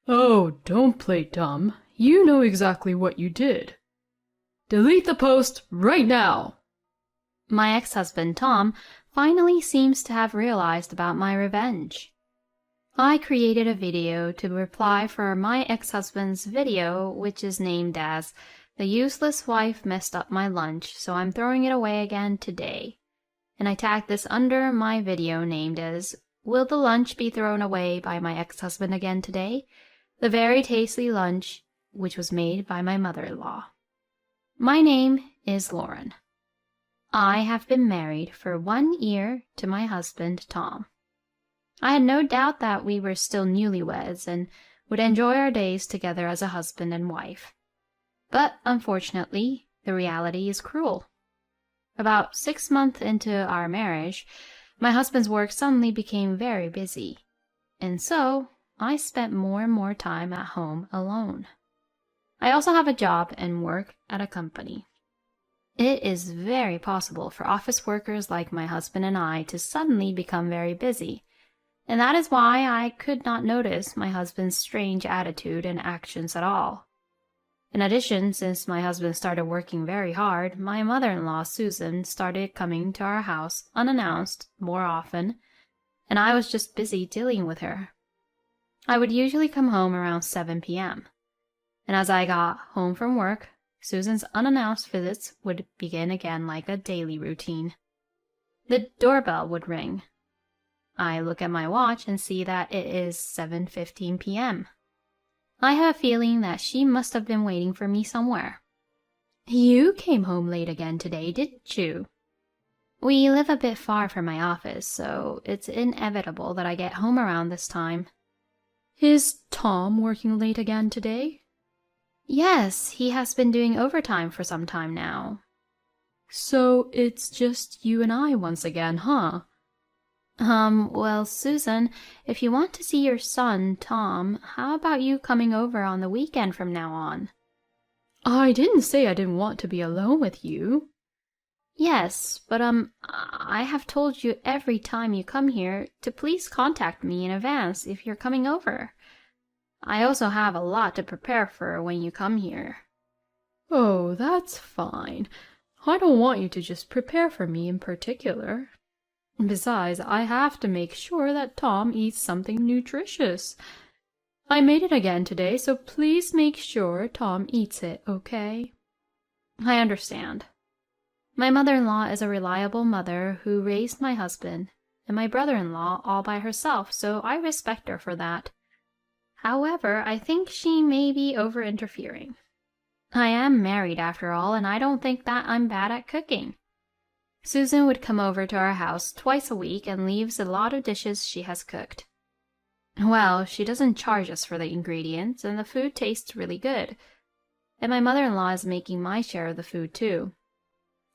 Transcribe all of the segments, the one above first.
Oh, don't play dumb. You know exactly what you did. Delete the post right now! My ex-husband, Tom, finally seems to have realized about my revenge. I created a video to reply for my ex-husband's video, which is named as "The Useless Wife Messed Up My Lunch, so I'm throwing it away again today." And I tagged this under my video named as "Will the lunch be thrown away by my ex-husband again today? The very tasty lunch which was made by my mother-in-law." My name is Lauren. I have been married for 1 year to my husband, Tom. I had no doubt that we were still newlyweds and would enjoy our days together as a husband and wife. But unfortunately, the reality is cruel. About 6 months into our marriage, my husband's work suddenly became very busy, and so I spent more and more time at home alone. I also have a job and work at a company. It is very possible for office workers like my husband and I to suddenly become very busy, and that is why I could not notice my husband's strange attitude and actions at all. In addition, since my husband started working very hard, my mother-in-law, Susan, started coming to our house unannounced more often, and I was just busy dealing with her. I would usually come home around 7 p.m., and as I got home from work, Susan's unannounced visits would begin again like a daily routine. The doorbell would ring. I look at my watch and see that it is 7:15 p.m. I have a feeling that she must have been waiting for me somewhere. "You came home late again today, didn't you?" We live a bit far from my office, so it's inevitable that I get home around this time. Is Tom working late again today? Yes, he has been doing overtime for some time now. So it's just you and I once again, huh? Well, Susan, if you want to see your son, Tom, how about you coming over on the weekend from now on? I didn't say I didn't want to be alone with you. Yes, but I have told you every time you come here to please contact me in advance if you're coming over. I also have a lot to prepare for when you come here. Oh, that's fine. I don't want you to just prepare for me in particular. Besides, I have to make sure that Tom eats something nutritious. I made it again today, so please make sure Tom eats it, okay? I understand. My mother-in-law is a reliable mother who raised my husband and my brother-in-law all by herself, so I respect her for that. However, I think she may be over-interfering. I am married after all, and I don't think that I'm bad at cooking. Susan would come over to our house twice a week and leaves a lot of dishes she has cooked. Well, she doesn't charge us for the ingredients, and the food tastes really good. And my mother-in-law is making my share of the food too.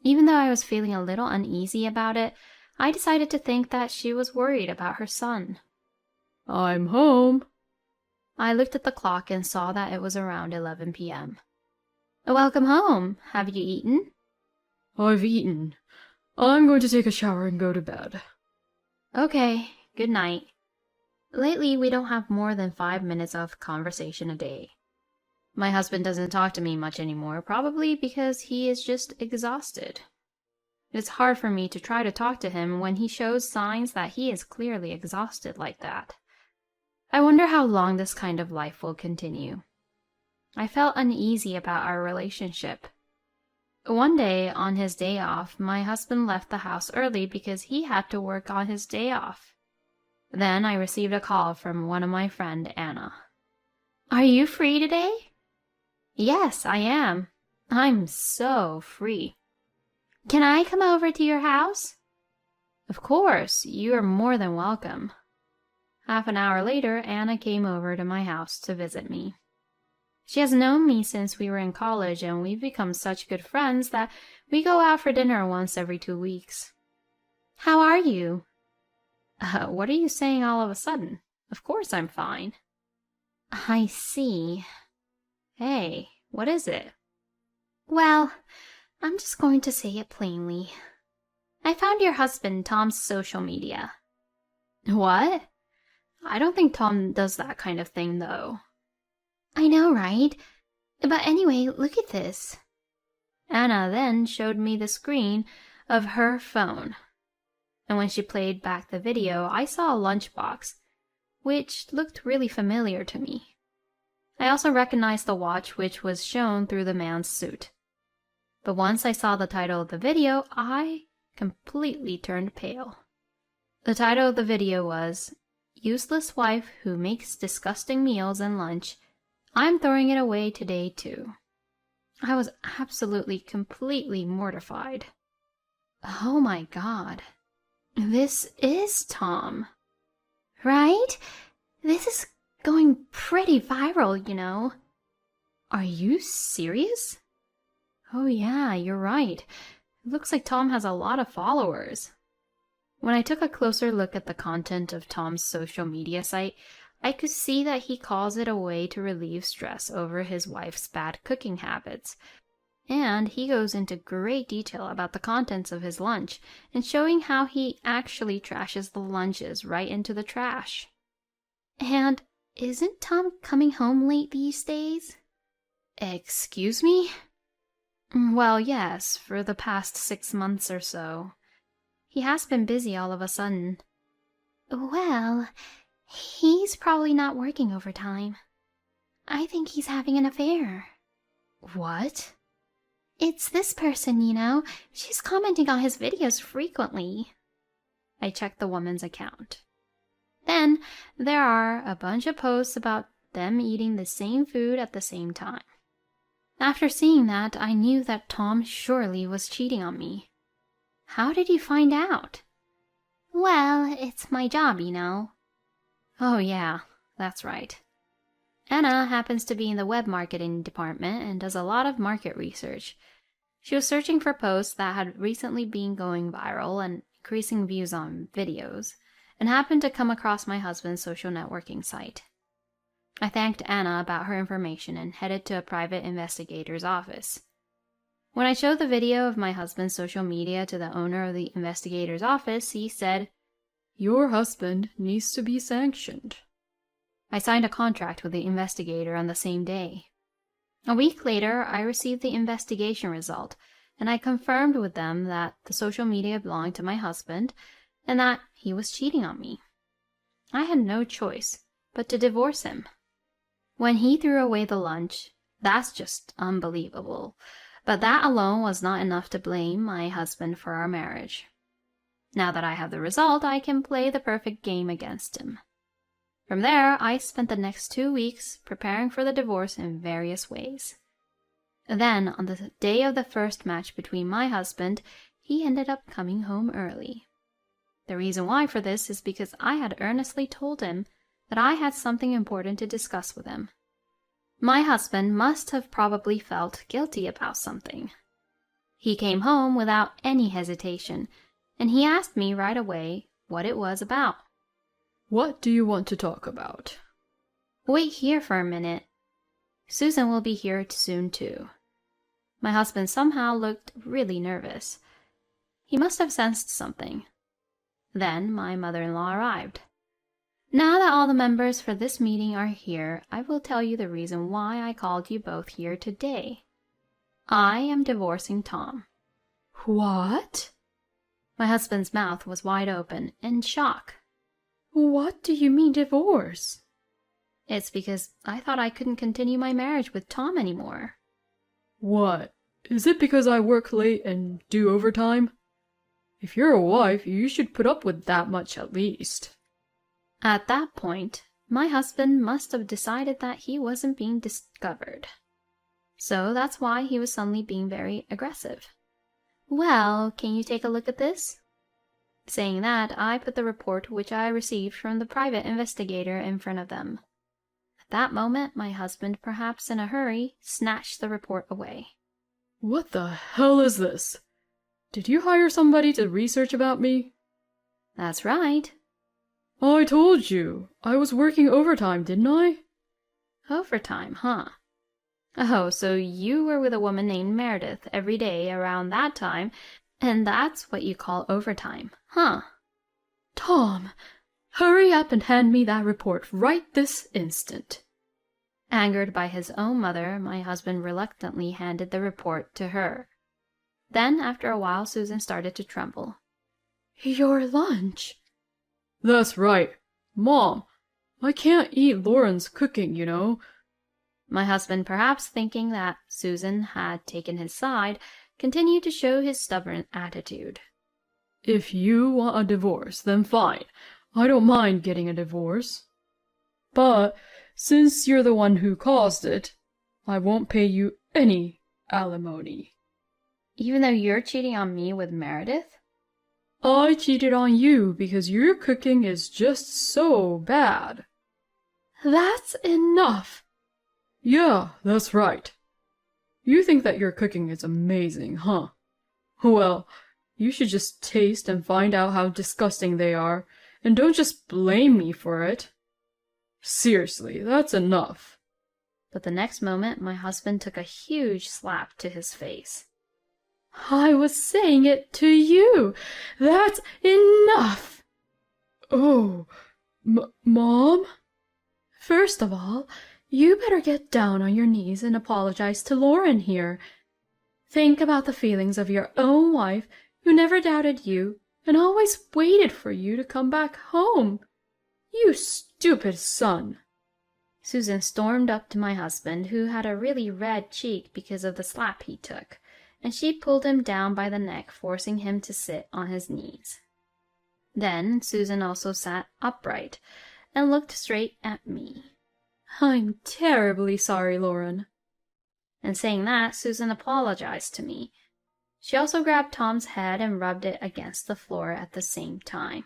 Even though I was feeling a little uneasy about it, I decided to think that she was worried about her son. I'm home. I looked at the clock and saw that it was around 11 p.m. Welcome home. Have you eaten? I've eaten. I'm going to take a shower and go to bed. Okay, good night. Lately, we don't have more than 5 minutes of conversation a day. My husband doesn't talk to me much anymore, probably because he is just exhausted. It's hard for me to try to talk to him when he shows signs that he is clearly exhausted like that. I wonder how long this kind of life will continue. I felt uneasy about our relationship. One day, on his day off, my husband left the house early because he had to work on his day off. Then I received a call from one of my friends, Anna. "Are you free today?" "Yes, I am. I'm so free." "Can I come over to your house?" "Of course, you are more than welcome." Half an hour later, Anna came over to my house to visit me. She has known me since we were in college, and we've become such good friends that we go out for dinner once every 2 weeks. "How are you?" What are you saying all of a sudden? Of course I'm fine." "I see. Hey, what is it?" "Well, I'm just going to say it plainly. I found your husband Tom's social media." "What? I don't think Tom does that kind of thing, though." I know, right? But anyway, look at this. Anna then showed me the screen of her phone. And when she played back the video, I saw a lunchbox, which looked really familiar to me. I also recognized the watch which was shown through the man's suit. But once I saw the title of the video, I completely turned pale. The title of the video was, "Useless Wife Who Makes Disgusting Meals and Lunch. I'm Throwing It Away Today Too." I was absolutely, completely mortified. Oh my god. This is Tom. Right? This is going pretty viral, you know. Are you serious? Oh yeah, you're right. It looks like Tom has a lot of followers. When I took a closer look at the content of Tom's social media site, I could see that he calls it a way to relieve stress over his wife's bad cooking habits. And he goes into great detail about the contents of his lunch and showing how he actually trashes the lunches right into the trash. And isn't Tom coming home late these days? Excuse me? Well, yes, for the past 6 months or so. He has been busy all of a sudden. Well, he's probably not working overtime. I think he's having an affair. What? It's this person, you know. She's commenting on his videos frequently. I checked the woman's account. Then there are a bunch of posts about them eating the same food at the same time. After seeing that, I knew that Tom surely was cheating on me. How did you find out? Well, it's my job, you know. Oh yeah, that's right. Anna happens to be in the web marketing department and does a lot of market research. She was searching for posts that had recently been going viral and increasing views on videos, and happened to come across my husband's social networking site. I thanked Anna about her information and headed to a private investigator's office. When I showed the video of my husband's social media to the owner of the investigator's office, he said, "Your husband needs to be sanctioned." I signed a contract with the investigator on the same day. A week later, I received the investigation result, and I confirmed with them that the social media belonged to my husband and that he was cheating on me. I had no choice but to divorce him. When he threw away the lunch, that's just unbelievable. But that alone was not enough to blame my husband for our marriage. Now that I have the result, I can play the perfect game against him. From there, I spent the next 2 weeks preparing for the divorce in various ways. Then, on the day of the first match between my husband, he ended up coming home early. The reason why for this is because I had earnestly told him that I had something important to discuss with him. My husband must have probably felt guilty about something. He came home without any hesitation, and he asked me right away what it was about. "What do you want to talk about?" "Wait here for a minute. Susan will be here soon too." My husband somehow looked really nervous. He must have sensed something. Then my mother-in-law arrived. "Now that all the members for this meeting are here, I will tell you the reason why I called you both here today. I am divorcing Tom." "What?" My husband's mouth was wide open in shock. "What do you mean divorce?" "It's because I thought I couldn't continue my marriage with Tom anymore." "What? Is it because I work late and do overtime? If you're a wife, you should put up with that much at least." At that point, my husband must have decided that he wasn't being discovered. So that's why he was suddenly being very aggressive. "Well, can you take a look at this?" Saying that, I put the report which I received from the private investigator in front of them. At that moment, my husband, perhaps in a hurry, snatched the report away. "What the hell is this? Did you hire somebody to research about me?" "That's right." "I told you. I was working overtime, didn't I?" "Overtime, huh? Oh, so you were with a woman named Meredith every day around that time, and that's what you call overtime, huh?" "Tom, hurry up and hand me that report right this instant." Angered by his own mother, my husband reluctantly handed the report to her. Then, after a while, Susan started to tremble. Your lunch? That's right. Mom, I can't eat Lauren's cooking, you know. My husband, perhaps thinking that Susan had taken his side, continued to show his stubborn attitude. If you want a divorce, then fine. I don't mind getting a divorce. But since you're the one who caused it, I won't pay you any alimony. Even though you're cheating on me with Meredith? I cheated on you because your cooking is just so bad. That's enough. Yeah, that's right. You think that your cooking is amazing, huh? Well, you should just taste and find out how disgusting they are, and don't just blame me for it. Seriously, that's enough. But the next moment, my husband took a huge slap to his face. I was saying it to you. That's enough. Oh, Mom? First of all, you better get down on your knees and apologize to Lauren here. Think about the feelings of your own wife who never doubted you and always waited for you to come back home. You stupid son. Susan stormed up to my husband, who had a really red cheek because of the slap he took, and she pulled him down by the neck, forcing him to sit on his knees. Then Susan also sat upright and looked straight at me. I'm terribly sorry, Lauren. And saying that, Susan apologized to me. She also grabbed Tom's head and rubbed it against the floor at the same time.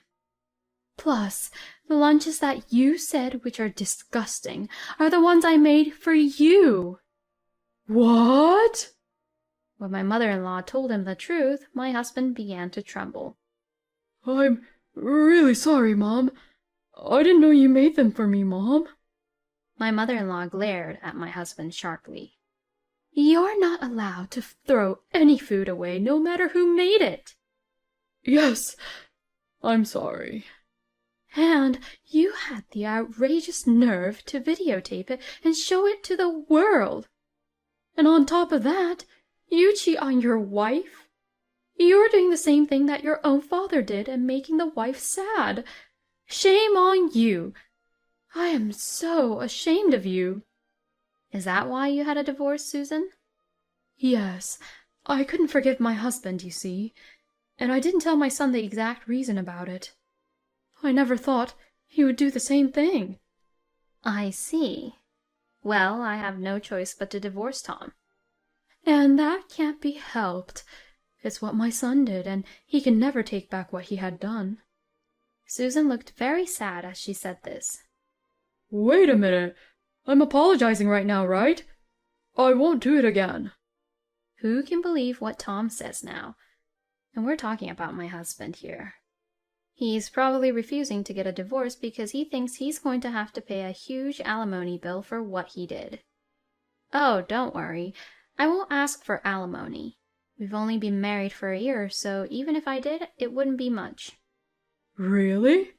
Plus, the lunches that you said, which are disgusting, are the ones I made for you. What? When my mother-in-law told him the truth, my husband began to tremble. I'm really sorry, Mom. I didn't know you made them for me, Mom. My mother-in-law glared at my husband sharply. You're not allowed to throw any food away, no matter who made it. Yes, I'm sorry. And you had the outrageous nerve to videotape it and show it to the world. And on top of that, you cheat on your wife. You're doing the same thing that your own father did and making the wife sad. Shame on you. I am so ashamed of you. Is that why you had a divorce, Susan? Yes. I couldn't forgive my husband, you see, and I didn't tell my son the exact reason about it. I never thought he would do the same thing. I see. Well, I have no choice but to divorce Tom. And that can't be helped. It's what my son did, and he can never take back what he had done. Susan looked very sad as she said this. Wait a minute. I'm apologizing right now, right? I won't do it again. Who can believe what Tom says now? And we're talking about my husband here. He's probably refusing to get a divorce because he thinks he's going to have to pay a huge alimony bill for what he did. Oh, don't worry. I won't ask for alimony. We've only been married for a year, so even if I did, it wouldn't be much. Really?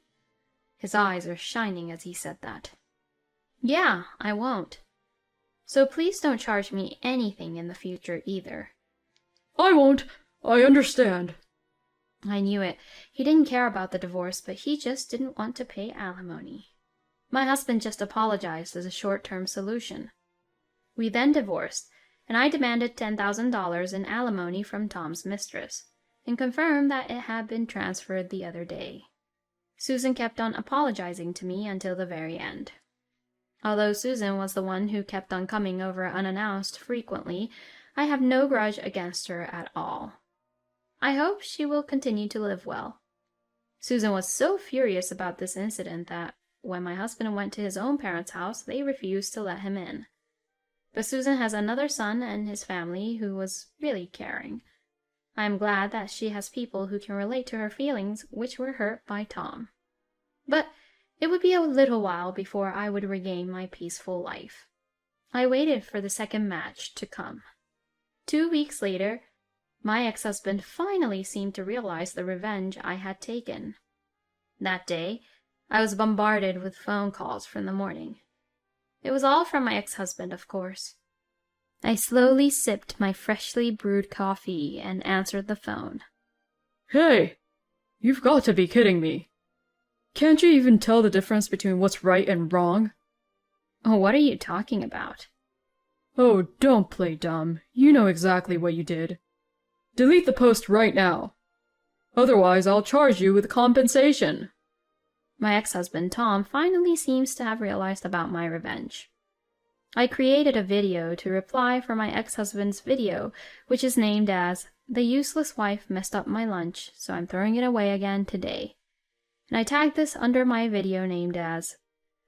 His eyes are shining as he said that. Yeah, I won't. So please don't charge me anything in the future either. I won't. I understand. I knew it. He didn't care about the divorce, but he just didn't want to pay alimony. My husband just apologized as a short-term solution. We then divorced, and I demanded $10,000 in alimony from Tom's mistress, and confirmed that it had been transferred the other day. Susan kept on apologizing to me until the very end. Although Susan was the one who kept on coming over unannounced frequently, I have no grudge against her at all. I hope she will continue to live well. Susan was so furious about this incident that when my husband went to his own parents' house, they refused to let him in. But Susan has another son and his family who was really caring. I am glad that she has people who can relate to her feelings, which were hurt by Tom. But it would be a little while before I would regain my peaceful life. I waited for the second match to come. 2 weeks later, my ex-husband finally seemed to realize the revenge I had taken. That day, I was bombarded with phone calls from the morning. It was all from my ex-husband, of course. I slowly sipped my freshly brewed coffee and answered the phone. Hey, you've got to be kidding me. Can't you even tell the difference between what's right and wrong? Oh, what are you talking about? Oh, don't play dumb. You know exactly what you did. Delete the post right now. Otherwise, I'll charge you with compensation. My ex-husband, Tom, finally seems to have realized about my revenge. I created a video to reply for my ex-husband's video, which is named as "The Useless Wife Messed Up My Lunch, so I'm throwing it away again today." And I tagged this under my video named as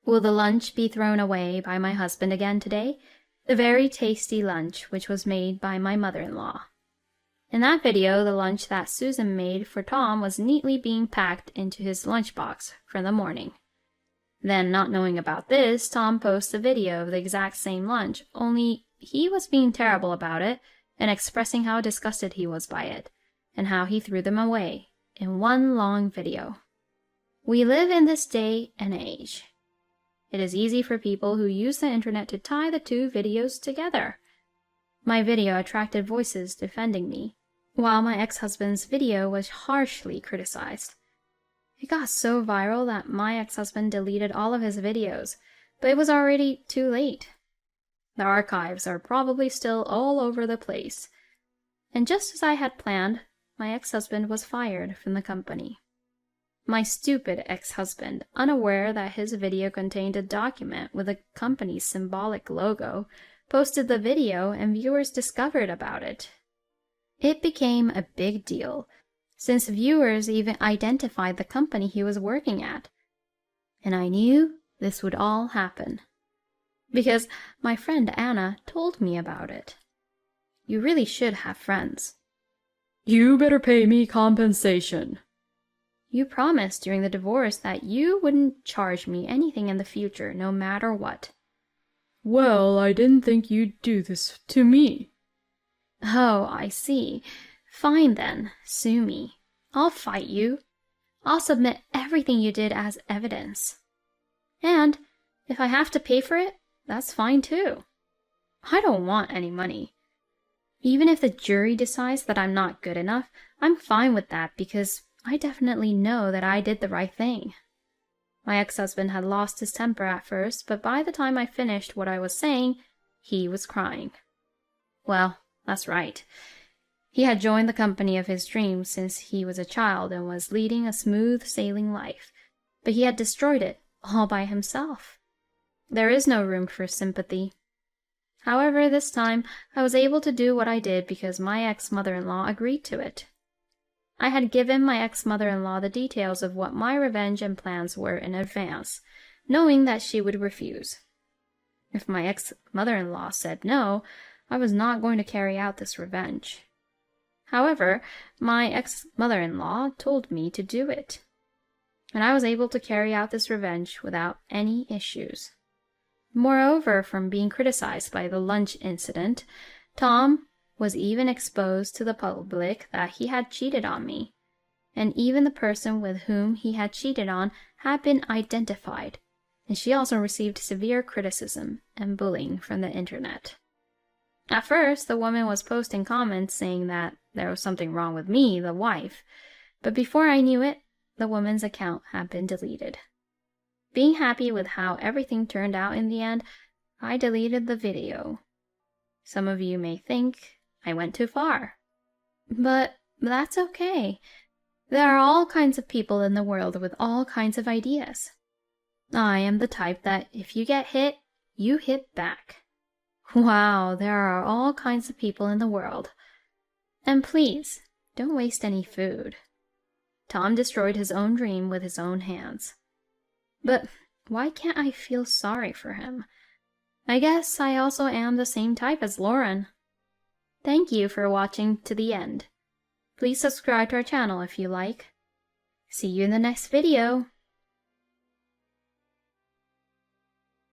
"Will the lunch be thrown away by my husband again today? The very tasty lunch which was made by my mother-in-law." In that video, the lunch that Susan made for Tom was neatly being packed into his lunchbox for the morning. Then, not knowing about this, Tom posts a video of the exact same lunch, only he was being terrible about it and expressing how disgusted he was by it, and how he threw them away, in one long video. We live in this day and age. It is easy for people who use the internet to tie the two videos together. My video attracted voices defending me, while my ex-husband's video was harshly criticized. It got so viral that my ex-husband deleted all of his videos, but it was already too late. The archives are probably still all over the place. And just as I had planned, my ex-husband was fired from the company. My stupid ex-husband, unaware that his video contained a document with the company's symbolic logo, posted the video and viewers discovered about it. It became a big deal, since viewers even identified the company he was working at. And I knew this would all happen, because my friend Anna told me about it. You really should have friends. You better pay me compensation. You promised during the divorce that you wouldn't charge me anything in the future, no matter what. Well, I didn't think you'd do this to me. Oh, I see. Fine then, sue me. I'll fight you. I'll submit everything you did as evidence. And if I have to pay for it, that's fine too. I don't want any money. Even if the jury decides that I'm not good enough, I'm fine with that because I definitely know that I did the right thing. My ex-husband had lost his temper at first, but by the time I finished what I was saying, he was crying. Well, that's right. He had joined the company of his dreams since he was a child and was leading a smooth sailing life, but he had destroyed it all by himself. There is no room for sympathy. However, this time I was able to do what I did because my ex-mother-in-law agreed to it. I had given my ex-mother-in-law the details of what my revenge and plans were in advance, knowing that she would refuse. If my ex-mother-in-law said no, I was not going to carry out this revenge. However, my ex-mother-in-law told me to do it, and I was able to carry out this revenge without any issues. Moreover, from being criticized by the lunch incident, Tom was even exposed to the public that he had cheated on me, and even the person with whom he had cheated on had been identified, and she also received severe criticism and bullying from the internet. At first, the woman was posting comments saying that there was something wrong with me, the wife, but before I knew it, the woman's account had been deleted. Being happy with how everything turned out in the end, I deleted the video. Some of you may think I went too far, but that's okay. There are all kinds of people in the world with all kinds of ideas. I am the type that if you get hit, you hit back. Wow, there are all kinds of people in the world. And please, don't waste any food. Tom destroyed his own dream with his own hands. But why can't I feel sorry for him? I guess I also am the same type as Lauren. Thank you for watching to the end. Please subscribe to our channel if you like. See you in the next video.